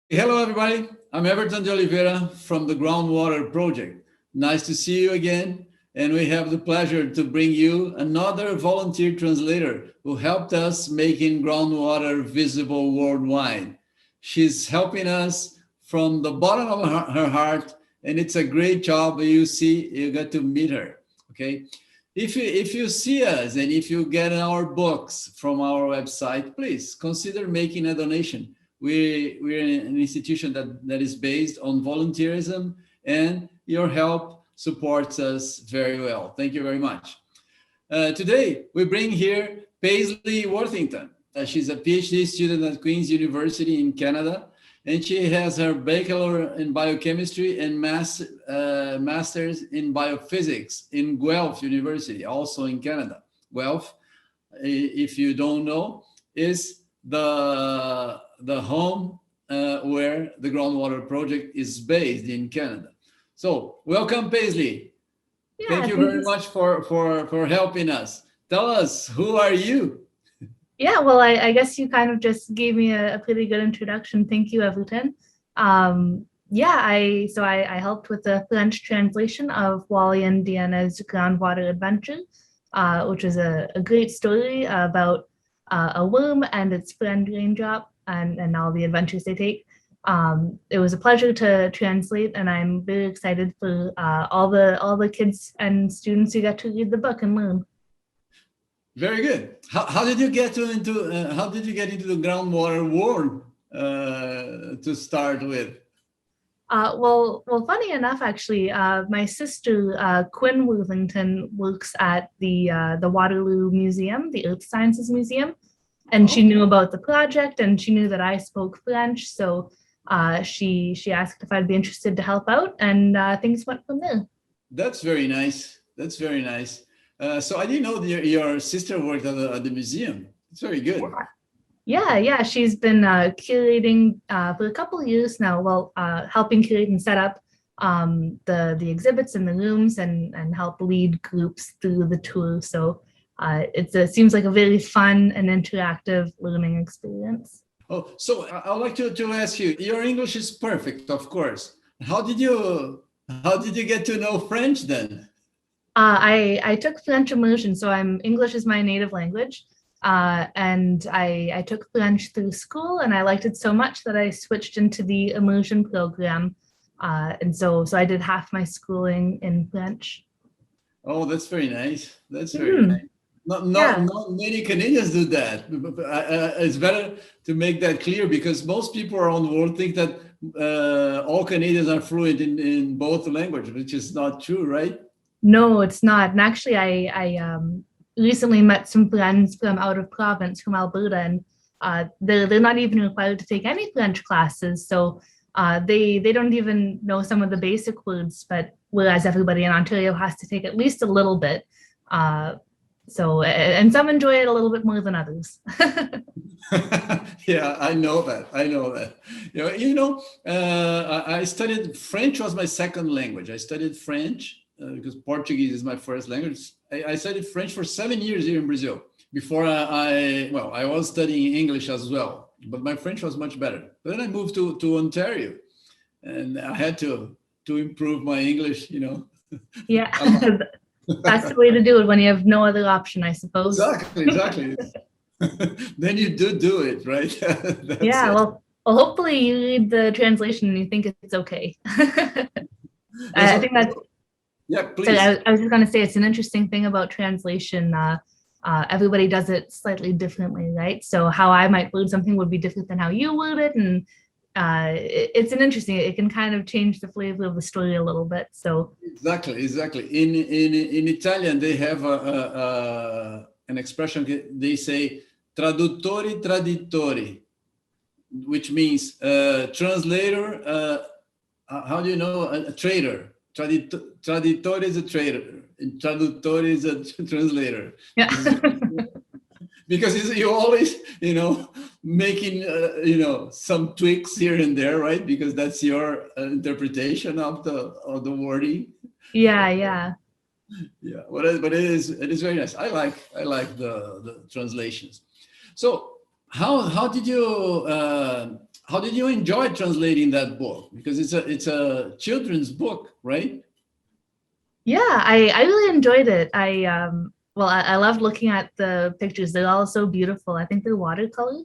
Hello, everybody. I'm Everton de Oliveira from the Groundwater Project. Nice to see you again. And we have the pleasure to bring you another volunteer translator who helped us making groundwater visible worldwide. She's helping us from the bottom of her heart, and it's a great job. You get to meet her. Okay. If you see us and if you get our books from our website, please consider making a donation. We're an institution that is based on volunteerism, and your help supports us very well. Thank you very much. Today, we bring here Paisley Worthington. She's a PhD student at Queen's University in Canada, and she has her bachelor in biochemistry and master's in biophysics in Guelph University, also in Canada. Guelph, if you don't know, is the home where the Groundwater Project is based in Canada. So welcome, Paisley. Yeah, Thank you very much for helping us. Tell us, who are you? Yeah, well, I guess you kind of just gave me a pretty good introduction. Thank you, Everton. Yeah, I helped with the French translation of Wally and Deanna's Groundwater Adventure, which is a great story about a worm and its friend Raindrop and all the adventures they take. It was a pleasure to translate, and I'm very excited for all the kids and students who got to read the book and learn. Very good. How did you get into the groundwater world to start with? Well, funny enough, actually, my sister Quinn Worthington works at the Waterloo Museum, the Earth Sciences Museum, and she knew about the project, and she knew that I spoke French, so she asked if I'd be interested to help out, and things went from there. That's very nice. That's very nice. So I didn't know your sister worked at the museum. It's very good. Yeah. She's been curating for a couple of years now. Well, helping curate and set up the exhibits in the rooms and help lead groups through the tour. So it seems like a very fun and interactive learning experience. Oh, so I'd like to ask you. Your English is perfect, of course. How did you get to know French then? I took French immersion, so English is my native language, and I took French through school, and I liked it so much that I switched into the immersion program, and so I did half my schooling in French. Oh, that's very nice. That's very nice. Not many Canadians do that. It's better to make that clear because most people around the world think that all Canadians are fluent in both languages, which is not true, right? No, it's not. And actually, I recently met some friends from out of province, from Alberta, and they're not even required to take any French classes. So they don't even know some of the basic words, but whereas everybody in Ontario has to take at least a little bit. And some enjoy it a little bit more than others. Yeah, I know that. I studied French was my second language. I studied French because Portuguese is my first language. I studied French for 7 years here in Brazil. Before I was studying English as well, but my French was much better. But then I moved to Ontario, and I had to improve my English. Yeah, that's the way to do it when you have no other option, I suppose. Exactly. Then you do it, right? Yeah. Well, hopefully you read the translation and you think it's okay. I think that's. Yeah, please. So I was just going to say it's an interesting thing about translation. Everybody does it slightly differently, right? So how I might word something would be different than how you word it, and it's an interesting. It can kind of change the flavor of the story a little bit. So exactly. In Italian, they have an expression. They say "traduttori traditori," which means translator. How do you know a trader? Traditore is a trader, and traduttore is a translator. Yeah. Because you always, making, some tweaks here and there, right? Because that's your interpretation of the wording. Yeah. Yeah, but it is very nice. I like the translations. So how did you how did you enjoy translating that book? Because it's a children's book, right? Yeah, I really enjoyed it. Well, I loved looking at the pictures. They're all so beautiful. I think they're watercolor.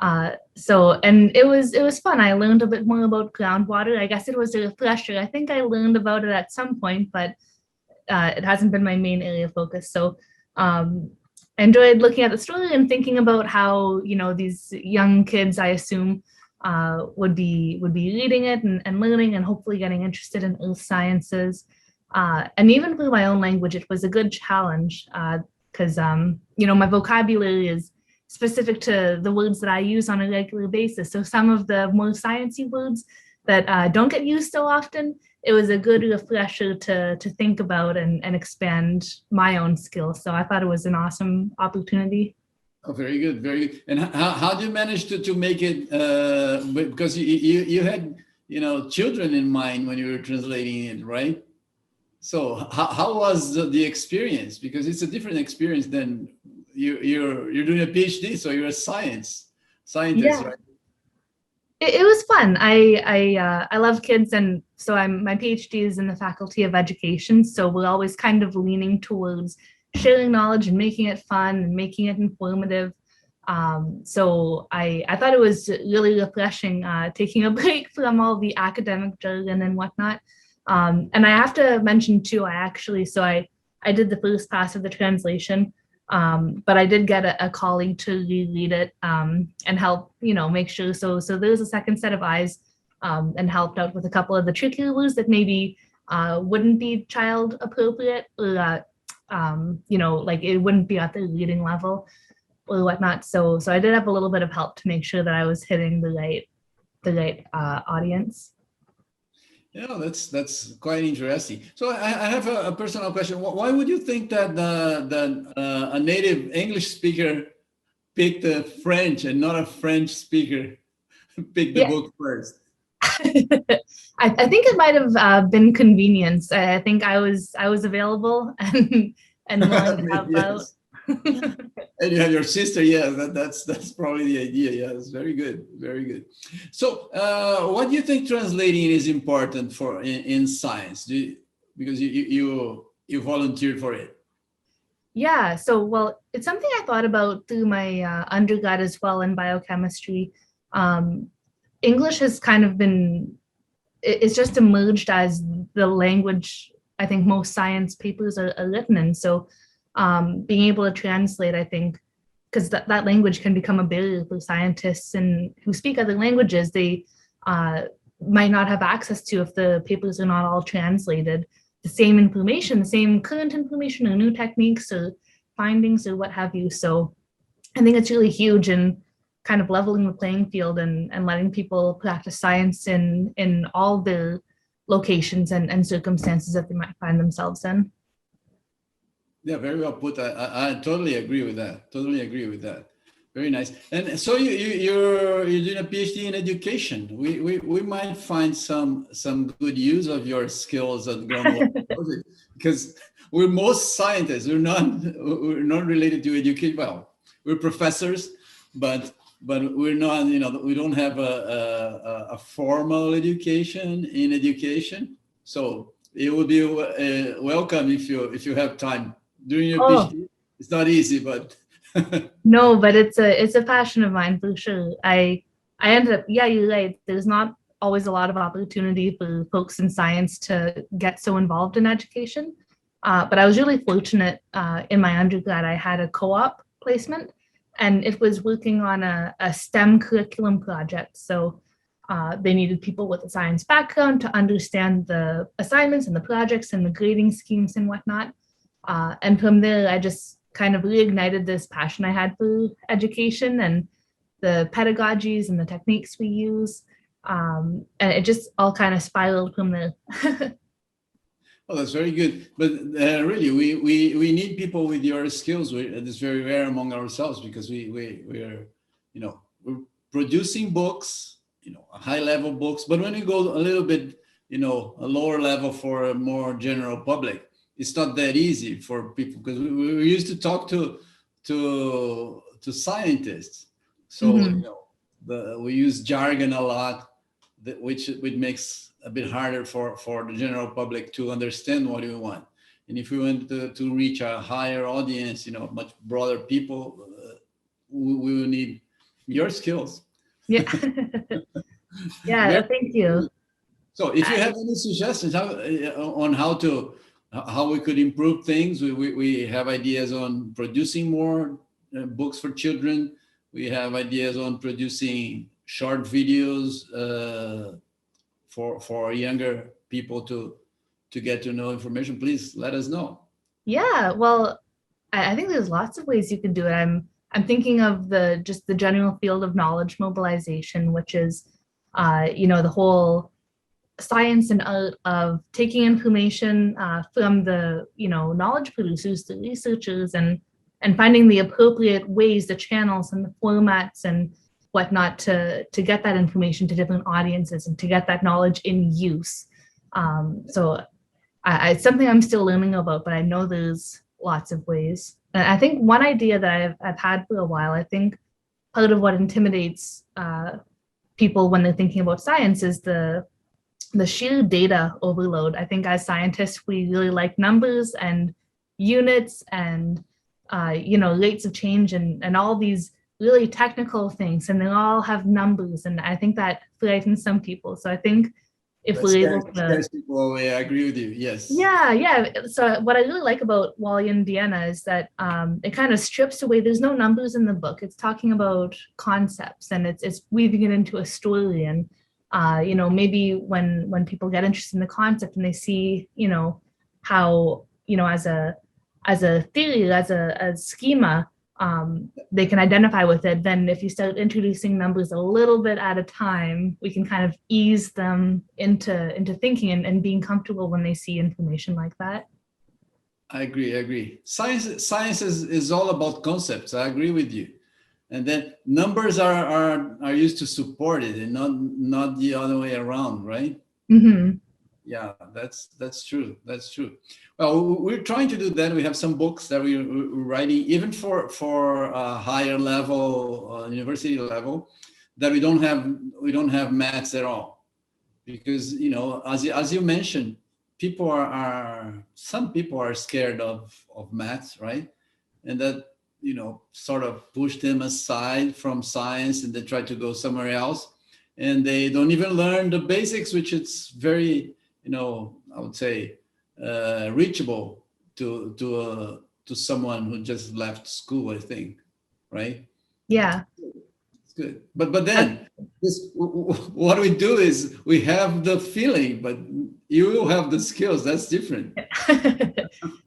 And it was fun. I learned a bit more about groundwater. I guess it was a refresher. I think I learned about it at some point, but it hasn't been my main area of focus. So I enjoyed looking at the story and thinking about how, these young kids, I assume, would be reading it and learning and hopefully getting interested in earth sciences. And even for my own language, it was a good challenge because, my vocabulary is specific to the words that I use on a regular basis. So some of the more sciencey words that don't get used so often, it was a good refresher to think about and expand my own skills. So I thought it was an awesome opportunity. Oh, very good, very good. And how do you manage to make it? Because you had children in mind when you were translating it, right? So how was the experience? Because it's a different experience than you're doing a PhD, so you're a scientist, Yeah, right? it was fun. I love kids, and so my PhD is in the Faculty of Education. So we're always kind of leaning towards sharing knowledge and making it fun and making it informative. So I thought it was really refreshing, taking a break from all the academic jargon and whatnot. And I have to mention too, I did the first pass of the translation. But I did get a colleague to reread it and help, make sure. So there's a second set of eyes and helped out with a couple of the trickier words that maybe wouldn't be child appropriate or, like it wouldn't be at the reading level or whatnot. So I did have a little bit of help to make sure that I was hitting the right audience. Yeah, that's quite interesting. So I have a personal question. Why would you think that a native English speaker picked the French and not a French speaker picked the Yeah. book first? I think it might have been convenience. I think I was available and willing to help out. Yes. And you have your sister. Yeah, that's probably the idea. Yeah, it's very good, very good. So, what do you think translating is important for in science? Because you volunteered for it. Yeah, so well, it's something I thought about through my undergrad as well in biochemistry. Um, English has kind of it's just emerged as the language I think most science papers are written in. So being able to translate, I think, because that language can become a barrier for scientists and who speak other languages, they might not have access to if the papers are not all translated. The same information, the same current information or new techniques or findings or what have you. So I think it's really huge in kind of leveling the playing field and letting people practice science in all the locations and circumstances that they might find themselves in. Yeah, very well put. I totally agree with that. Totally agree with that. Very nice. And so you're doing a PhD in education. We might find some good use of your skills at Groundwater Project because we're most scientists. We're not related to education. Well, we're professors, but we're not. We don't have a formal education in education. So it would be welcome if you have time during your Oh, PhD. It's not easy, but. no, but it's a passion of mine for sure. I ended up, yeah, you're right. There's not always a lot of opportunity for folks in science to get so involved in education. But I was really fortunate in my undergrad. I had a co-op placement, and it was working on a STEM curriculum project. So they needed people with a science background to understand the assignments and the projects and the grading schemes and whatnot. And from there, I just kind of reignited this passion I had for education and the pedagogies and the techniques we use. And it just all kind of spiraled from there. Oh, that's very good. But really, we need people with your skills. It's very rare among ourselves because we're we're producing books, high level books. But when you go a little bit, a lower level for a more general public, it's not that easy for people because we used to talk to scientists. So Mhm. we use jargon a lot, which makes a bit harder for the general public to understand what we want. And if we want to reach a higher audience, much broader people, we will need your skills. Yeah. Yeah, thank you. So if you have any suggestions on how we could improve things, we have ideas on producing more books for children. We have ideas on producing short videos for younger people to get to know information. Please let us know. Yeah, well, I think there's lots of ways you can do it. I'm thinking of just the general field of knowledge mobilization, which is the whole science and art of taking information from the knowledge producers, the researchers, and finding the appropriate ways, the channels and the formats and whatnot to get that information to different audiences and to get that knowledge in use. So it's something I'm still learning about, but I know there's lots of ways. And I think one idea that I've had for a while, I think part of what intimidates people when they're thinking about science is the sheer data overload. I think as scientists, we really like numbers and units and rates of change and all these really technical things, and they all have numbers, and I think that frightens some people. So I think if we're able to, well, I agree with you. Yes. Yeah. So what I really like about Wally and Deanna is that it kind of strips away. There's no numbers in the book. It's talking about concepts, and it's weaving it into a story. And maybe when people get interested in the concept and they see, how as a theory, as a schema, they can identify with it. Then if you start introducing numbers a little bit at a time, we can kind of ease them into thinking and being comfortable when they see information like that. I agree. Science is all about concepts. I agree with you. And then numbers are used to support it and not the other way around, right? Mm-hmm. Yeah, that's true. That's true. Well, we're trying to do that. We have some books that we're writing, even for higher level, university level, that we don't have maths at all, because as you mentioned, some people are scared of maths, right? And that sort of push them aside from science, and they try to go somewhere else, and they don't even learn the basics, which it's very I would say reachable to someone who just left school, I think, right? Yeah. It's good. But then what we do is we have the feeling, but you will have the skills. That's different.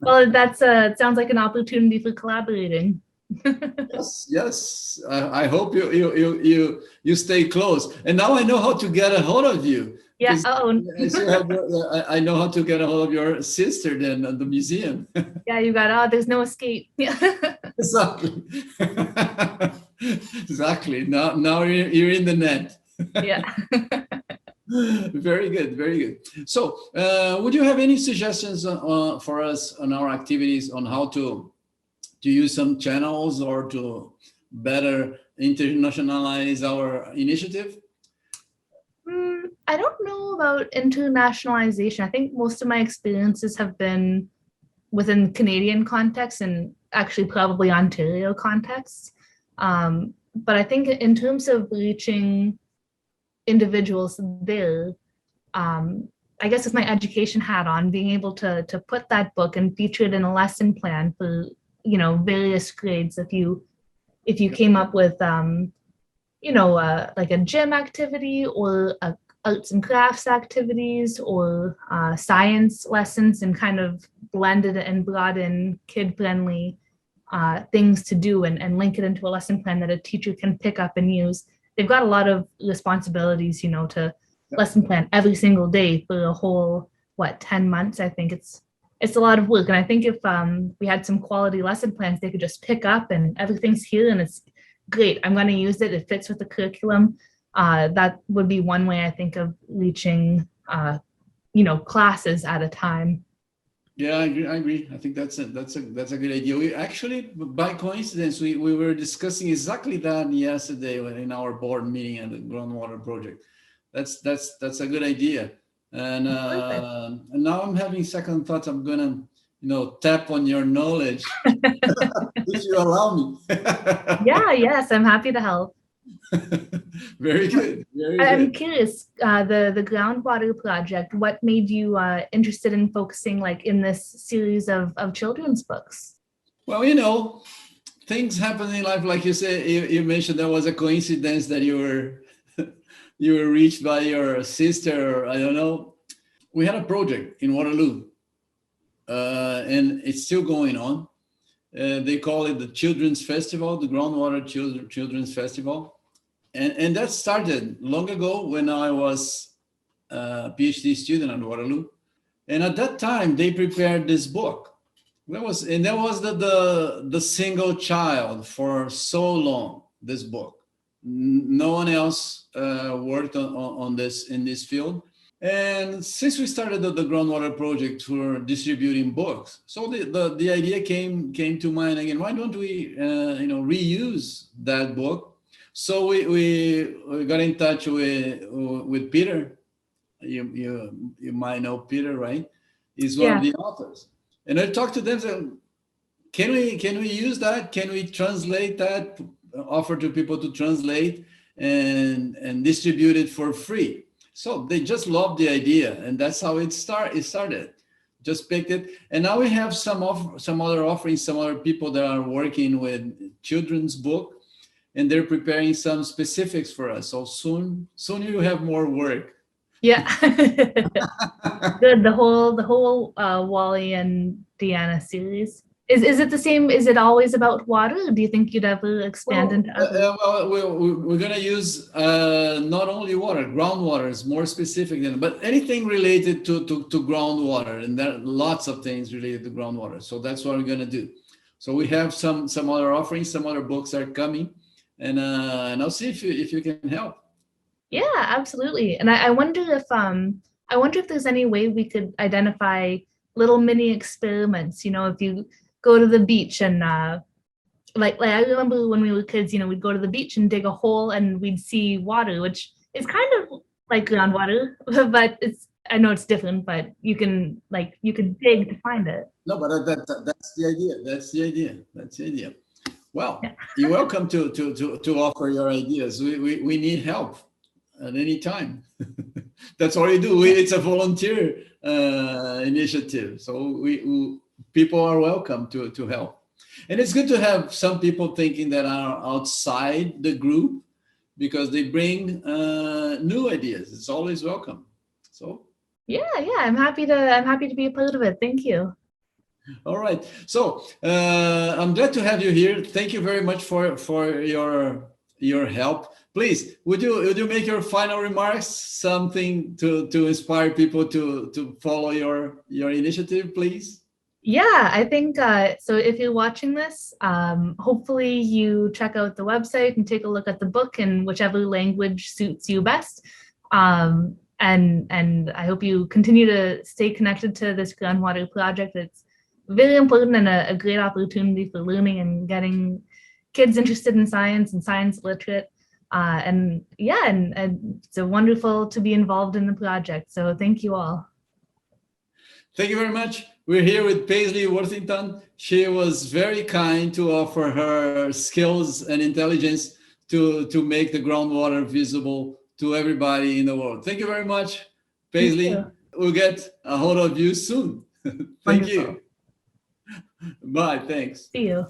Well, it sounds like an opportunity for collaborating. Yes. I hope you stay close. And now I know how to get a hold of you. Yeah. I know how to get a hold of your sister then at the museum. Yeah, you got there's no escape. Yeah. Exactly. Exactly. Now you're in the net. Yeah. Very good. So, would you have any suggestions for us on our activities on how to use some channels or to better internationalize our initiative? I don't know about internationalization. I think most of my experiences have been within Canadian context and actually probably Ontario contexts. But I think in terms of reaching individuals there, I guess with my education hat on, being able to put that book and feature it in a lesson plan for various grades. If you came up with like a gym activity or arts and crafts activities or science lessons, and kind of blended and brought in kid-friendly things to do and link it into a lesson plan that a teacher can pick up and use. They've got a lot of responsibilities, to lesson plan every single day for a whole, 10 months. I think it's a lot of work. And I think if we had some quality lesson plans, they could just pick up and everything's here and it's great. I'm going to use it. It fits with the curriculum. That would be one way I think of reaching, classes at a time. Yeah, I agree. I think that's a good idea. We actually, by coincidence, we were discussing exactly that yesterday in our board meeting at the Groundwater Project. That's a good idea. Perfect. And now I'm having second thoughts. I'm gonna, tap on your knowledge if you allow me. Yeah, yes, I'm happy to help. Very good. Very I'm good. curious, the Groundwater Project, what made you interested in focusing like in this series of children's books? Well, things happen in life, like you said. You mentioned there was a coincidence that you were you were reached by your sister, or I don't know. We had a project in Waterloo, and it's still going on. They call it the Children's Festival, the Groundwater Children's Festival, and that started long ago when I was a PhD student at Waterloo, and at that time they prepared this book. That was the single child for so long. This book, no one else worked on this in this field. And since we started the Groundwater Project for distributing books, so the idea came to mind again. Why don't we reuse that book? So we got in touch with Peter. You might know Peter, right? He's one of Yeah. the authors. And I talked to them. Said, can we use that? Can we translate that? Offer to people to translate and distribute it for free. So they just loved the idea, and that's how it started. Just picked it, and now we have some other offerings, some other people that are working with children's book, and they're preparing some specifics for us. So soon you have more work. Yeah. Good. The whole Wally and Deanna series. Is it the same? Is it always about water? Or do you think you'd ever expand Well, into other? we're going to use not only water, groundwater is more specific than, but anything related to groundwater, and there are lots of things related to groundwater. So that's what we're going to do. So we have some other offerings, some other books are coming, and I'll see if you can help. Yeah, absolutely. And I wonder if there's any way we could identify little mini experiments. If you go to the beach and like I remember when we were kids, we'd go to the beach and dig a hole and we'd see water, which is kind of like groundwater, but I know it's different, but you can dig to find it. No, but that's the idea. That's the idea. That's the idea. Well, Yeah. you're welcome to offer your ideas. We need help at any time. That's what we do. It's a volunteer initiative, so people are welcome to help. And it's good to have some people thinking that are outside the group, because they bring new ideas. It's always welcome. So Yeah, I'm happy to be a part of it. Thank you. all right. So I'm glad to have you here. Thank you very much for your help. Please, would you make your final remarks, something to inspire people to follow your initiative, please? Yeah, I think so. If you're watching this, hopefully you check out the website and take a look at the book in whichever language suits you best. And I hope you continue to stay connected to this Groundwater Project. It's very important and a great opportunity for learning and getting kids interested in science and science literate. And yeah, and it's wonderful to be involved in the project. So thank you all. Thank you very much. We're here with Paisley Worthington. She was very kind to offer her skills and intelligence to make the groundwater visible to everybody in the world. Thank you very much, Paisley. You. We'll get a hold of you soon. Thank Wonderful. you. Bye. Thanks. See you.